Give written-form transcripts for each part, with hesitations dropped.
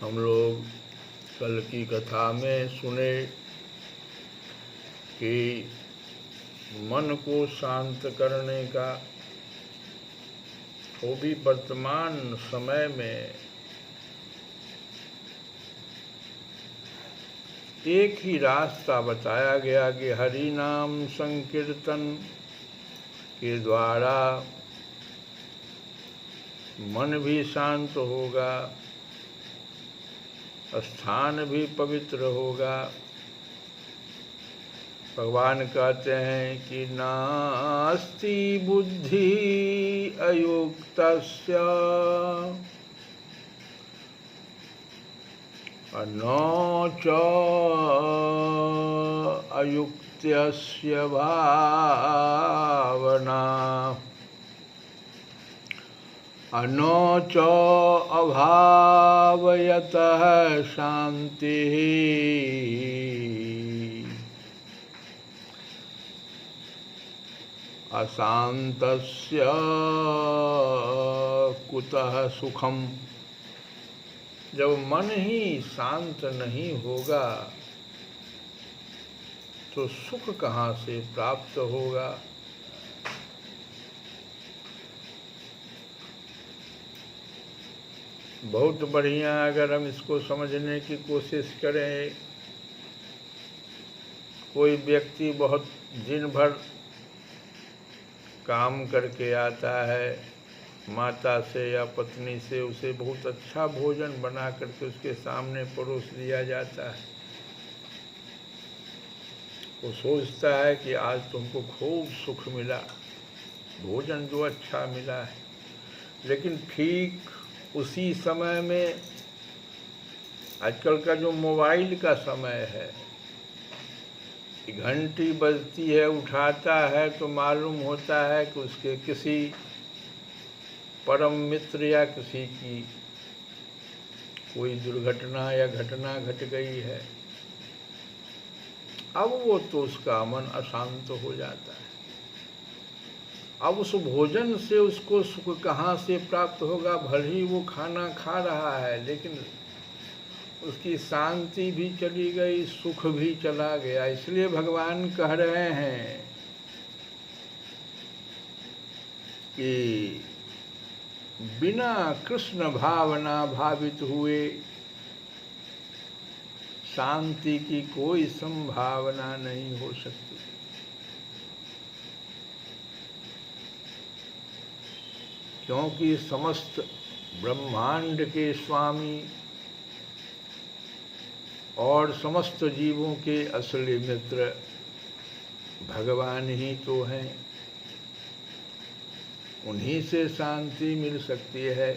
हम लोग कल की कथा में सुने कि मन को शांत करने का, वो भी वर्तमान समय में एक ही रास्ता बताया गया कि हरि नाम संकीर्तन के द्वारा मन भी शांत होगा, स्थान भी पवित्र होगा। भगवान कहते हैं कि नास्ति बुद्धि अयुक्तस्य न च अयुक्तस्य भावना न च अभावयतः शांतिः। अशांतस्य कुतः सुखम। जब मन ही शांत नहीं होगा तो सुख कहाँ से प्राप्त होगा। बहुत बढ़िया, अगर हम इसको समझने की कोशिश करें। कोई व्यक्ति बहुत दिन भर काम करके आता है, माता से या पत्नी से उसे बहुत अच्छा भोजन बना करके उसके सामने परोस दिया जाता है। वो सोचता है कि आज तुमको खूब सुख मिला, भोजन जो अच्छा मिला है। लेकिन ठीक उसी समय में आजकल का जो मोबाइल का समय है, घंटी बजती है, उठाता है तो मालूम होता है कि उसके किसी परम मित्र या किसी की कोई दुर्घटना या घटना घट गई है। अब वो तो उसका मन अशांत हो जाता है। अब उस भोजन से उसको सुख कहाँ से प्राप्त होगा। भले ही वो खाना खा रहा है लेकिन उसकी शांति भी चली गई, सुख भी चला गया। इसलिए भगवान कह रहे हैं कि बिना कृष्ण भावना भावित हुए शांति की कोई संभावना नहीं हो सकती। क्योंकि समस्त ब्रह्मांड के स्वामी और समस्त जीवों के असली मित्र भगवान ही तो हैं, उन्हीं से शांति मिल सकती है।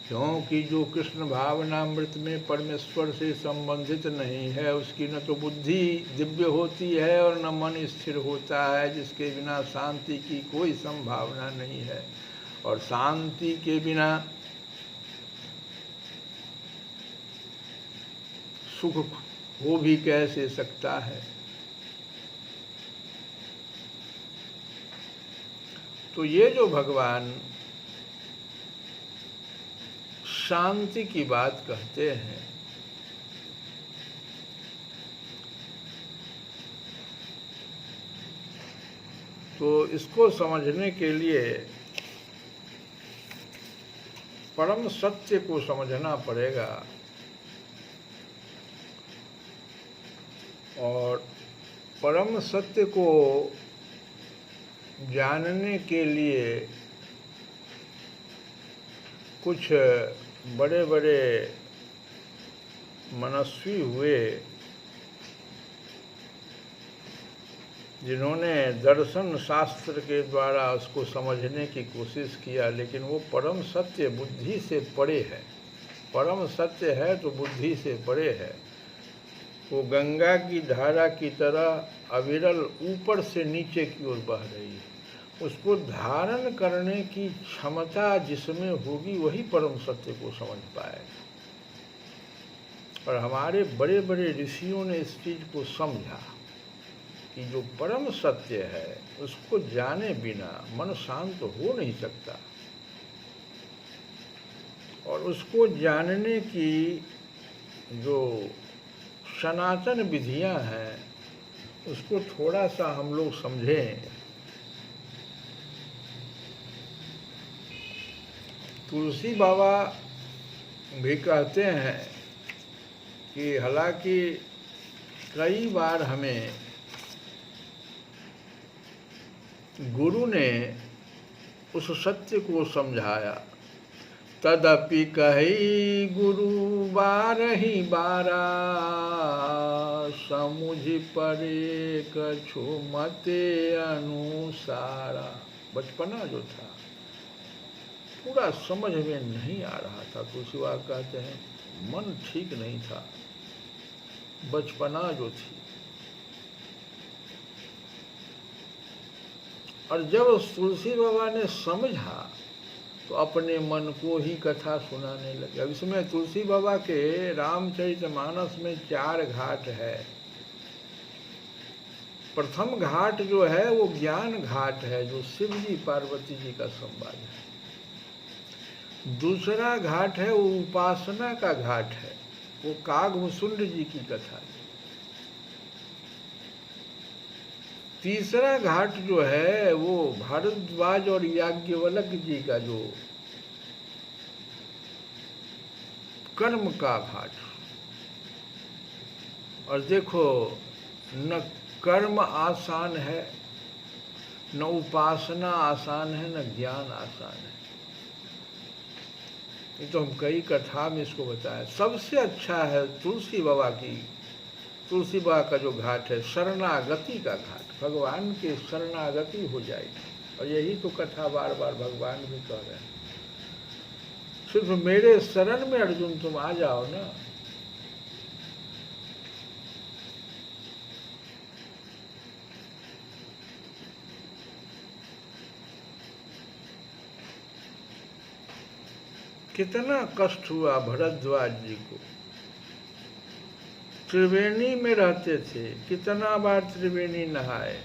क्योंकि जो कृष्ण भावनामृत में परमेश्वर से संबंधित नहीं है, उसकी न तो बुद्धि दिव्य होती है और न मन स्थिर होता है, जिसके बिना शांति की कोई संभावना नहीं है। और शांति के बिना सुख हो भी कैसे सकता है। तो ये जो भगवान शांति की बात कहते हैं, तो इसको समझने के लिए परम सत्य को समझना पड़ेगा। और परम सत्य को जानने के लिए कुछ बड़े बड़े मनस्वी हुए, जिन्होंने दर्शन शास्त्र के द्वारा उसको समझने की कोशिश किया, लेकिन वो परम सत्य बुद्धि से परे है। परम सत्य है तो बुद्धि से परे है। वो गंगा की धारा की तरह अविरल ऊपर से नीचे की ओर बह रही है। उसको धारण करने की क्षमता जिसमें होगी वही परम सत्य को समझ पाएगा। और हमारे बड़े बड़े ऋषियों ने इस चीज को समझा कि जो परम सत्य है उसको जाने बिना मन शांत हो नहीं सकता। और उसको जानने की जो सनातन विधियां हैं उसको थोड़ा सा हम लोग समझें। तुलसी बाबा भी कहते हैं कि हालांकि कई बार हमें गुरु ने उस सत्य को समझाया, तदपि कही गुरु बारही बारा, समुझ परे कछु मते अनुसारा। बचपना जो था पूरा समझ में नहीं आ रहा था। तुलसी बाबा कहते हैं मन ठीक नहीं था, बचपना जो थी। और जब तुलसी बाबा ने समझा तो अपने मन को ही कथा सुनाने लगे। अब इसमें तुलसी बाबा के रामचरितमानस में 4 घाट है। प्रथम घाट जो है वो ज्ञान घाट है, जो शिव जी पार्वती जी का संवाद है। दूसरा घाट है वो उपासना का घाट है, वो कागभूषुंड जी की कथा है। तीसरा घाट जो है वो भारद्वाज और याज्ञवल्क जी का जो कर्म का घाट। और देखो, न कर्म आसान है, न उपासना आसान है, न ज्ञान आसान है। ये तो हम कई कथा में इसको बताया। सबसे अच्छा है तुलसी बाबा का जो घाट है, शरणागति का घाट। भगवान के शरणागति हो जाएगी। और यही तो कथा बार बार भगवान भी कह रहे हैं, सिर्फ मेरे शरण में अर्जुन तुम आ जाओ ना। कितना कष्ट हुआ भरद्वाज जी को। त्रिवेणी में रहते थे, कितना बार त्रिवेणी नहाए,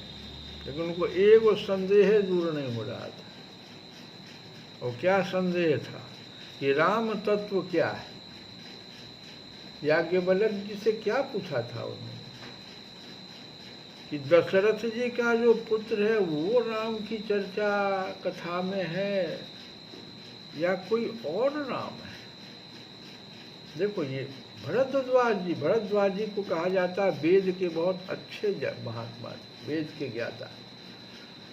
लेकिन उनको एक संदेह दूर नहीं हो रहा था। और क्या संदेह था कि राम तत्व क्या है। याज्ञवल्क जी से क्या पूछा था उन्होंने कि दशरथ जी का जो पुत्र है वो राम की चर्चा कथा में है या कोई और नाम है। देखो, ये भरद्वाज जी को कहा जाता है वेद के बहुत अच्छे महात्मा थे, वेद के ज्ञाता।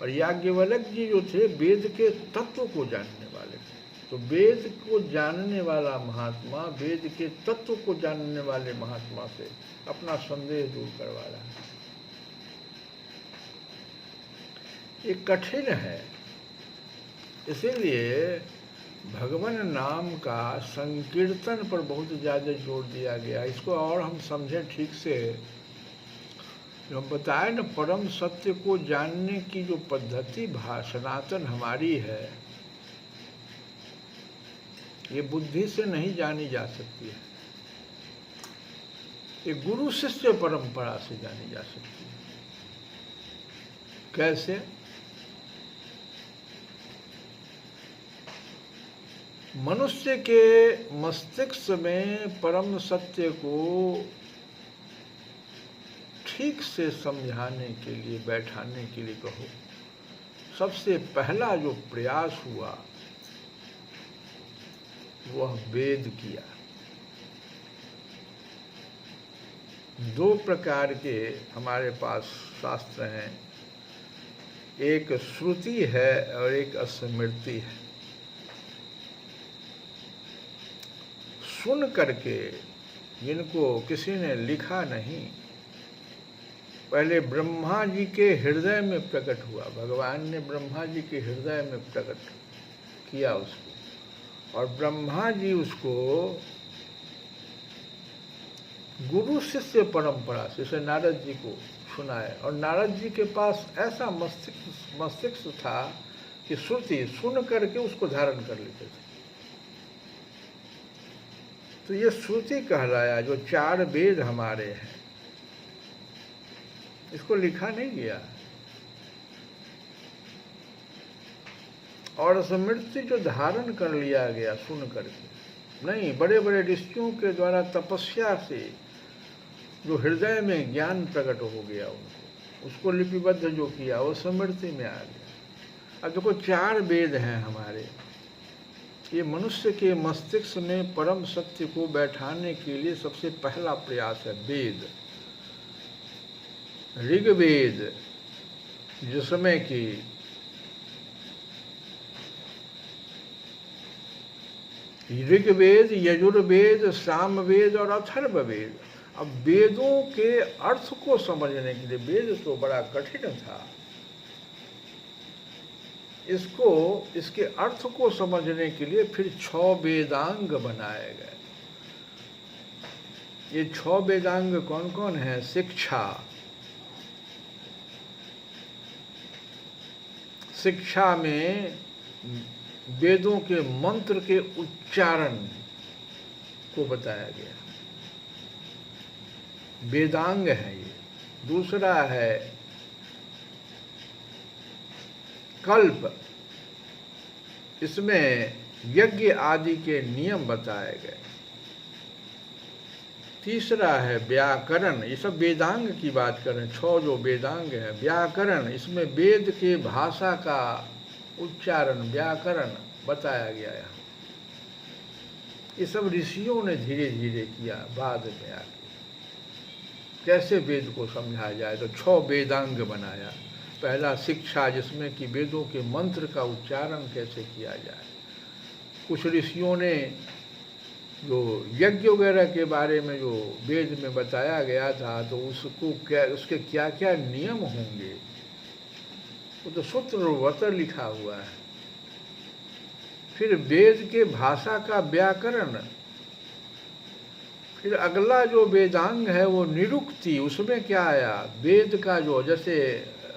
और याज्ञवल्क जी जो थे वेद के तत्व को जानने वाले थे। तो वेद को जानने वाला महात्मा वेद के तत्व को जानने वाले महात्मा से अपना संदेह दूर करवा रहा है। ये कठिन है, इसीलिए भगवान नाम का संकीर्तन पर बहुत ज़्यादा जोर दिया गया। इसको और हम समझें ठीक से, जो हम बताए न, परम सत्य को जानने की जो पद्धति सनातन हमारी है, ये बुद्धि से नहीं जानी जा सकती है, ये गुरु शिष्य परंपरा से जानी जा सकती है। कैसे? मनुष्य के मस्तिष्क में परम सत्य को ठीक से समझाने के लिए, बैठाने के लिए कहो, सबसे पहला जो प्रयास हुआ वह वेद किया। दो प्रकार के हमारे पास शास्त्र हैं, एक श्रुति है और एक स्मृति है। सुन करके, जिनको किसी ने लिखा नहीं, पहले ब्रह्मा जी के हृदय में प्रकट हुआ, भगवान ने ब्रह्मा जी के हृदय में प्रकट किया उसको, और ब्रह्मा जी उसको गुरु शिष्य परंपरा से, जैसे नारद जी को सुनाए, और नारद जी के पास ऐसा मस्तिष्क था कि श्रुति सुन करके उसको धारण कर लेते थे। तो ये श्रुति कहलाया, जो 4 वेद हमारे हैं, इसको लिखा नहीं गया। और स्मृति जो धारण कर लिया गया सुन करके, नहीं, बड़े बड़े ऋषियों के द्वारा तपस्या से जो हृदय में ज्ञान प्रकट हो गया उनको, उसको लिपिबद्ध जो किया वो स्मृति में आ गया। अब देखो 4 वेद हैं हमारे, ये मनुष्य के मस्तिष्क में परम सत्य को बैठाने के लिए सबसे पहला प्रयास है वेद। ऋग्वेद, जिसमें कि ऋग्वेद, यजुर्वेद, सामवेद और अथर्ववेद। अब वेदों के अर्थ को समझने के लिए, वेद तो बड़ा कठिन था, इसके अर्थ को समझने के लिए फिर 6 वेदांग बनाए गए। ये 6 वेदांग कौन कौन है? शिक्षा में वेदों के मंत्र के उच्चारण को बताया गया, वेदांग है ये। दूसरा है कल्प, इसमें यज्ञ आदि के नियम बताए गए। तीसरा है व्याकरण, ये सब वेदांग की बात करें, 6 जो वेदांग है। व्याकरण, इसमें वेद के भाषा का उच्चारण, व्याकरण बताया गया है। ये सब ऋषियों ने धीरे धीरे किया, बाद में आके कैसे वेद को समझाया जाए, तो 6 वेदांग बनाया। पहला शिक्षा, जिसमें कि वेदों के मंत्र का उच्चारण कैसे किया जाए। कुछ ऋषियों ने जो यज्ञ वगैरह के बारे में जो वेद में बताया गया था, तो उसके क्या क्या नियम होंगे, वो तो सूत्रवत लिखा हुआ है। फिर वेद के भाषा का व्याकरण, फिर अगला जो वेदांग है वो निरुक्ति, उसमें क्या आया, वेद का जो, जैसे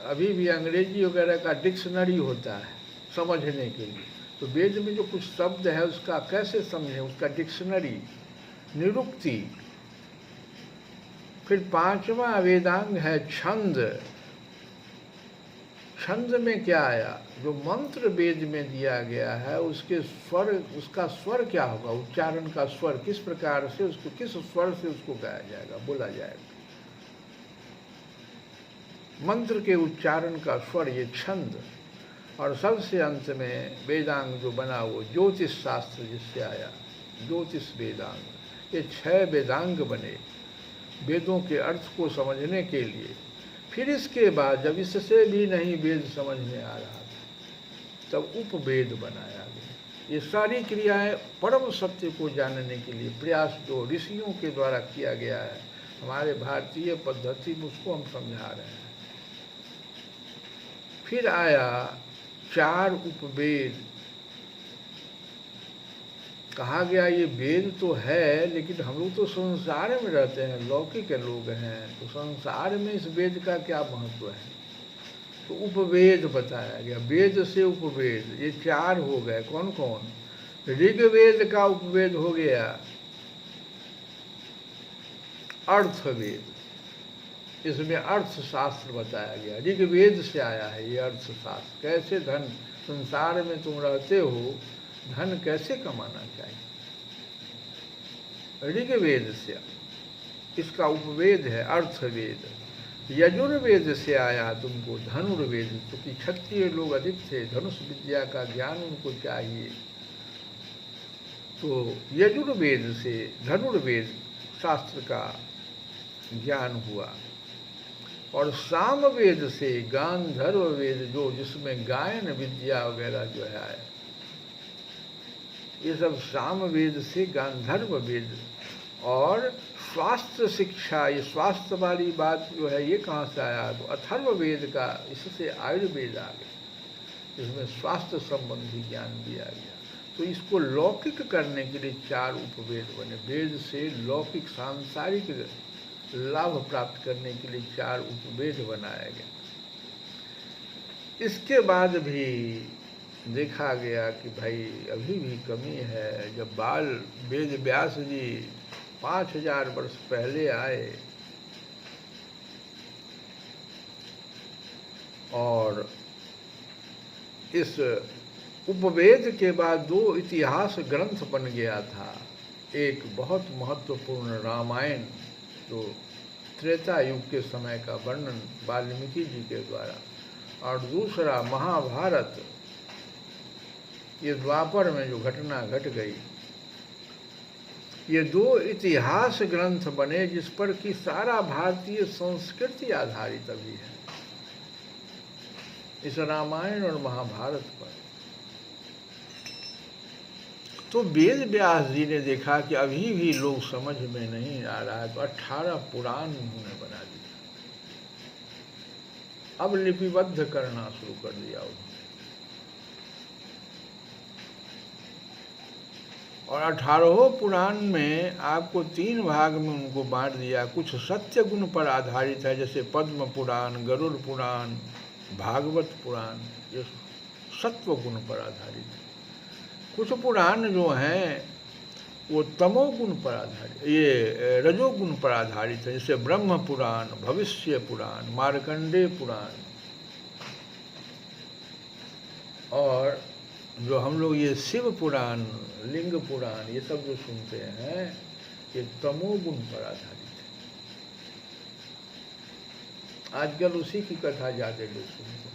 अभी भी अंग्रेजी वगैरह का डिक्शनरी होता है समझने के लिए, तो वेद में जो कुछ शब्द है उसका कैसे समझें, उसका डिक्शनरी, निरुक्ति। फिर 5वां वेदांग है छंद। छंद में क्या आया, जो मंत्र वेद में दिया गया है उसके स्वर, उसका स्वर क्या होगा, उच्चारण का स्वर, किस प्रकार से उसको, किस स्वर से उसको गाया जाएगा, बोला जाएगा, मंत्र के उच्चारण का स्वर, ये छंद। और सबसे अंत में वेदांग जो बना वो ज्योतिष शास्त्र जिससे आया, ज्योतिष वेदांग। ये 6 वेदांग बने वेदों के अर्थ को समझने के लिए। फिर इसके बाद जब इससे भी नहीं वेद समझ में आ रहा था, तब उपवेद बनाया गया। ये सारी क्रियाएं परम सत्य को जानने के लिए प्रयास जो ऋषियों के द्वारा किया गया है, हमारे भारतीय पद्धति में उसको हम समझा रहे हैं। फिर आया 4 उपवेद। कहा गया ये वेद तो है, लेकिन हम लोग तो संसार में रहते हैं, लौकिक लोग हैं, तो संसार में इस वेद का क्या महत्व है। तो उपवेद बताया गया, वेद से उपवेद, ये 4 हो गए। कौन कौन? ऋग्वेद का उपवेद हो गया अर्थवेद, इसमें अर्थशास्त्र बताया गया। ऋग्वेद से आया है ये अर्थशास्त्र, कैसे धन संसार में तुम रहते हो, धन कैसे कमाना चाहिए, ऋग्वेद से इसका उपवेद है अर्थवेद। यजुर्वेद से आया तुमको धनुर्वेद, क्योंकि क्षत्रिय लोग अधिक थे, धनुष विद्या का ज्ञान उनको चाहिए, तो यजुर्वेद से धनुर्वेद शास्त्र का ज्ञान हुआ। और सामवेद से गांधर्व वेद, जो जिसमें गायन विद्या वगैरह जो है, ये सब सामवेद से गांधर्व वेद। और स्वास्थ्य शिक्षा, ये स्वास्थ्य वाली बात जो है, ये कहाँ से आया? तो अथर्ववेद का, इससे आयुर्वेद आ गया, इसमें स्वास्थ्य संबंधी ज्ञान दिया गया। तो इसको लौकिक करने के लिए 4 उपवेद बने। वेद से लौकिक सांसारिक लाभ प्राप्त करने के लिए 4 उपवेद बनाया गया। इसके बाद भी देखा गया कि भाई अभी भी कमी है। जब बाल वेद व्यास जी 5000 वर्ष पहले आए और इस उपवेद के बाद 2 इतिहास ग्रंथ बन गया था। एक बहुत महत्वपूर्ण रामायण, जो त्रेता युग के समय का वर्णन वाल्मीकि जी के द्वारा, और दूसरा महाभारत, ये द्वापर में जो घटना घट गई। ये 2 इतिहास ग्रंथ बने जिस पर कि सारा भारतीय संस्कृति आधारित अभी है, इस रामायण और महाभारत पर। तो वेद व्यास जी ने देखा कि अभी भी लोग समझ में नहीं आ रहा है, तो 18 पुराण उन्होंने बना दिया। अब लिपिबद्ध करना शुरू कर दिया उन्होंने, और 18 पुराण में आपको 3 भाग में उनको बांट दिया। कुछ सत्य गुण पर आधारित है, जैसे पद्म पुराण, गरुड़ पुराण, भागवत पुराण, ये सत्व गुण पर आधारित है। कुछ पुराण जो हैं वो तमोगुण पर आधारित, ये रजोगुण पर आधारित है, जैसे ब्रह्म पुराण, भविष्य पुराण, मार्कंडेय पुराण, और जो हम लोग ये शिव पुराण, लिंग पुराण, ये सब जो सुनते हैं, ये तमोगुण पर आधारित है। आजकल उसी की कथा ज्यादा लोग सुनते हैं।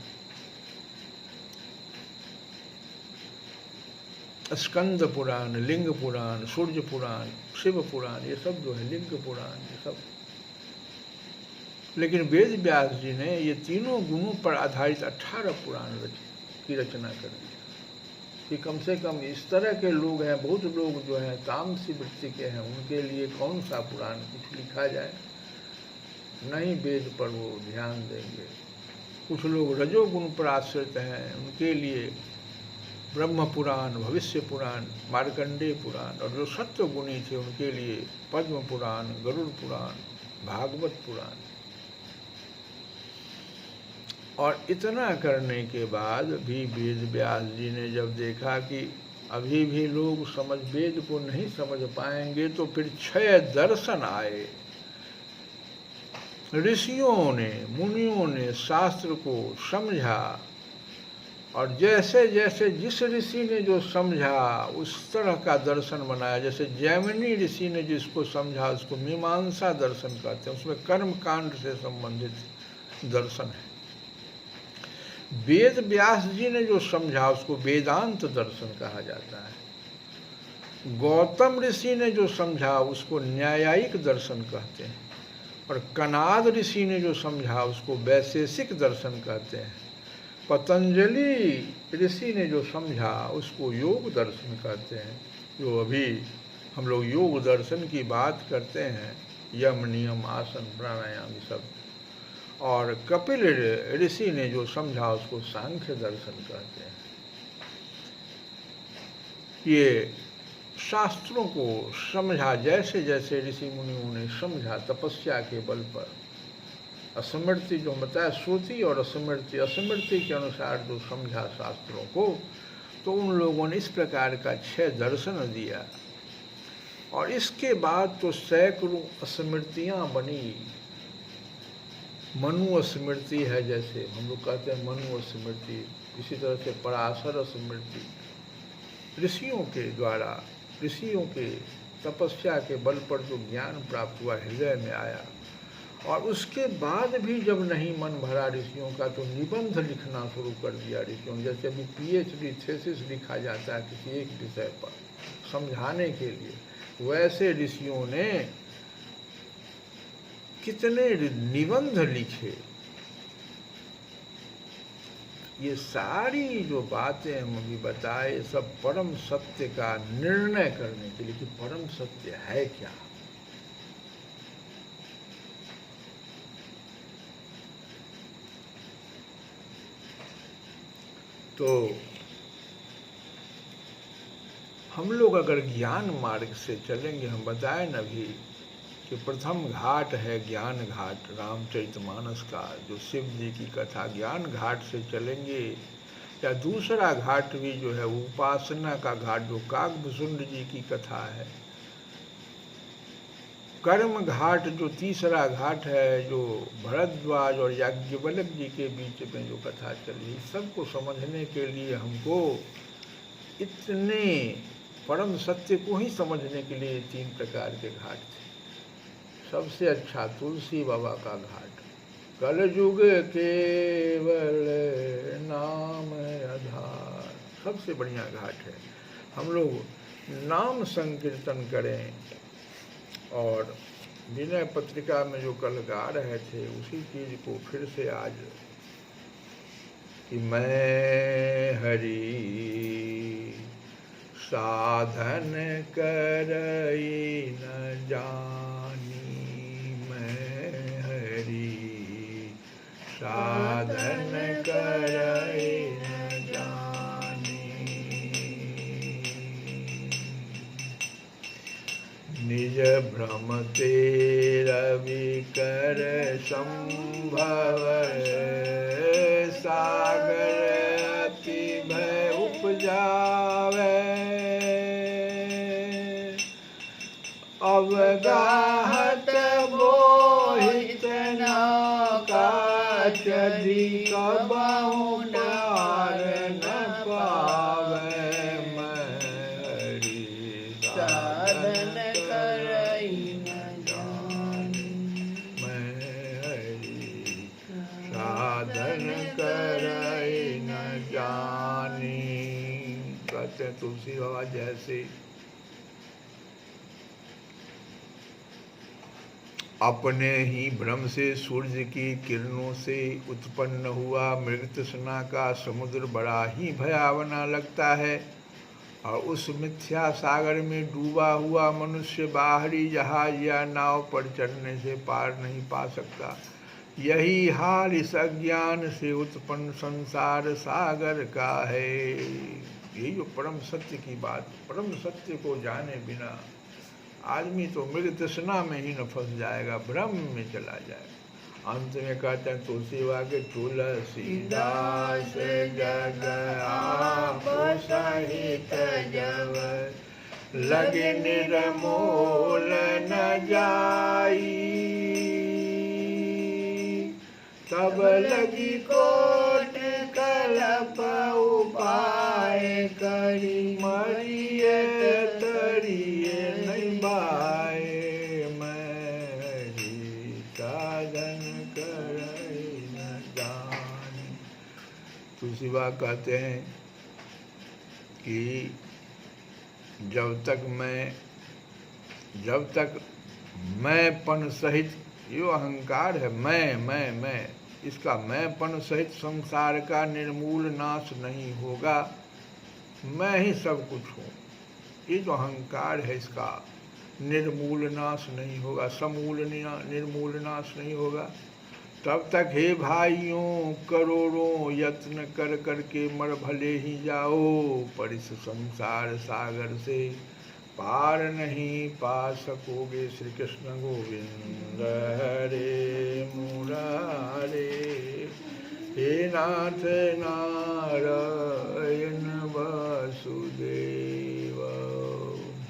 स्कंद पुराण, लिंग पुराण, सूर्य पुराण, शिव पुराण, ये सब जो है, लिंग पुराण, ये सब। लेकिन वेद व्यास जी ने ये तीनों गुणों पर आधारित 18 पुराण की रचना कर दी कि कम से कम इस तरह के लोग हैं, बहुत लोग जो हैं तामसी वृत्ति के हैं, उनके लिए कौन सा पुराण कुछ लिखा जाए, नहीं वेद पर वो ध्यान देंगे। कुछ लोग रजोगुण पर आश्रित हैं, उनके लिए ब्रह्म पुराण, भविष्य पुराण, मार्कंडेय पुराण, और जो सत्व गुणी थे उनके लिए पद्म पुराण, गरुड़ पुराण, भागवत पुराण। और इतना करने के बाद भी वेद व्यास जी ने जब देखा कि अभी भी लोग वेद को नहीं समझ पाएंगे, तो फिर 6 दर्शन आए। ऋषियों ने, मुनियों ने शास्त्र को समझा, और जैसे जैसे जिस ऋषि ने जो समझा उस तरह का दर्शन बनाया। जैसे जैमिनी ऋषि ने जिसको समझा उसको मीमांसा दर्शन कहते हैं, उसमें कर्म कांड से संबंधित दर्शन है। वेद व्यास जी ने जो समझा उसको वेदांत दर्शन कहा जाता है। गौतम ऋषि ने जो समझा उसको न्यायिक दर्शन कहते हैं, और कनाद ऋषि ने जो समझा उसको वैशेषिक दर्शन कहते हैं। पतंजलि ऋषि ने जो समझा उसको योग दर्शन कहते हैं। जो अभी हम लोग योग दर्शन की बात करते हैं, यम नियम आसन प्राणायाम सब, और कपिल ऋषि ने जो समझा उसको सांख्य दर्शन कहते हैं। ये शास्त्रों को समझा, जैसे जैसे ऋषि मुनियों ने समझा तपस्या के बल पर, स्मृति जो बताया, श्रुति और स्मृति के अनुसार जो समझा शास्त्रों को, तो उन लोगों ने इस प्रकार का 6 दर्शन दिया। और इसके बाद तो सैकड़ों स्मृतियाँ बनी। मनु स्मृति है, जैसे हम लोग कहते हैं मनु स्मृति, इसी तरह से पराशर स्मृति, ऋषियों के द्वारा, ऋषियों के तपस्या के बल पर जो ज्ञान प्राप्त हुआ, हृदय में आया। और उसके बाद भी जब नहीं मन भरा ऋषियों का, तो निबंध लिखना शुरू कर दिया ऋषियों ने। जैसे अभी PhD थीसिस लिखा जाता है किसी एक विषय पर समझाने के लिए, वैसे ऋषियों ने कितने निबंध लिखे। ये सारी जो बातें हम अभी बताए, सब परम सत्य का निर्णय करने के लिए कि परम सत्य है क्या। तो हम लोग अगर ज्ञान मार्ग से चलेंगे, हम बताए न भी कि प्रथम घाट है ज्ञान घाट रामचरितमानस का, जो शिव जी की कथा, ज्ञान घाट से चलेंगे। या दूसरा घाट भी जो है उपासना का घाट, जो काकभुसुंड जी की कथा है। कर्म घाट जो तीसरा घाट है, जो भरद्वाज और याज्ञवल्क्य जी के बीच में जो कथा चली, सबको समझने के लिए हमको इतने परम सत्य को ही समझने के लिए 3 प्रकार के घाट थे। सबसे अच्छा तुलसी बाबा का घाट, कलयुग केवल नाम आधार, सबसे बढ़िया घाट है। हम लोग नाम संकीर्तन करें। और विनय पत्रिका में जो कल गा रहे थे, उसी चीज को फिर से आज, कि मैं हरि साधन करई न जानी, मैं हरि साधन करई न जानी, निज भ्रम ते रवि कर संभव, सागर अति भय उपजावे, अवगाहत मोहित नौका, चढ़ी कबहु पार न पावे, मैं हरि साधन करई न जानी, मैं हरि साधन करई न जानी। कहते हैं तुलसी बाबा, जैसे अपने ही भ्रम से सूर्य की किरणों से उत्पन्न हुआ मृगतृष्णा का समुद्र बड़ा ही भयावना लगता है, और उस मिथ्या सागर में डूबा हुआ मनुष्य बाहरी जहाज या नाव पर चढ़ने से पार नहीं पा सकता। यही हाल इस अज्ञान से उत्पन्न संसार सागर का है। यही जो परम सत्य की बात, परम सत्य को जाने बिना आदमी तो मृग तृष्णा में ही न फंस जाएगा, भ्रम में चला जाएगा। अंत में कहते हैं तुलसी वाके, तुलसीदास जग आपो सहित जब, लगे निर्मूल न जाई, तब लगी कोट कलप उपाय करी, मरिए तरिए नहीं बाए, मैं हरि साधन करई न जानी। तुलसी बाबा कहते हैं कि जब तक मैंपन सहित, यो अहंकार है, मैं इसका मैंपन सहित संसार का निर्मूल नाश नहीं होगा। मैं ही सब कुछ हूँ, ये जो अहंकार है इसका निर्मूल नाश नहीं होगा, समूल निर्मूल नाश नहीं होगा। तब तक हे भाइयों करोड़ों यत्न कर करके मर भले ही जाओ, पर इस संसार सागर से पार नहीं पा सकोगे। श्री कृष्ण गोविंद हरे मुरारे। हे नाथ नारायण वासुदेव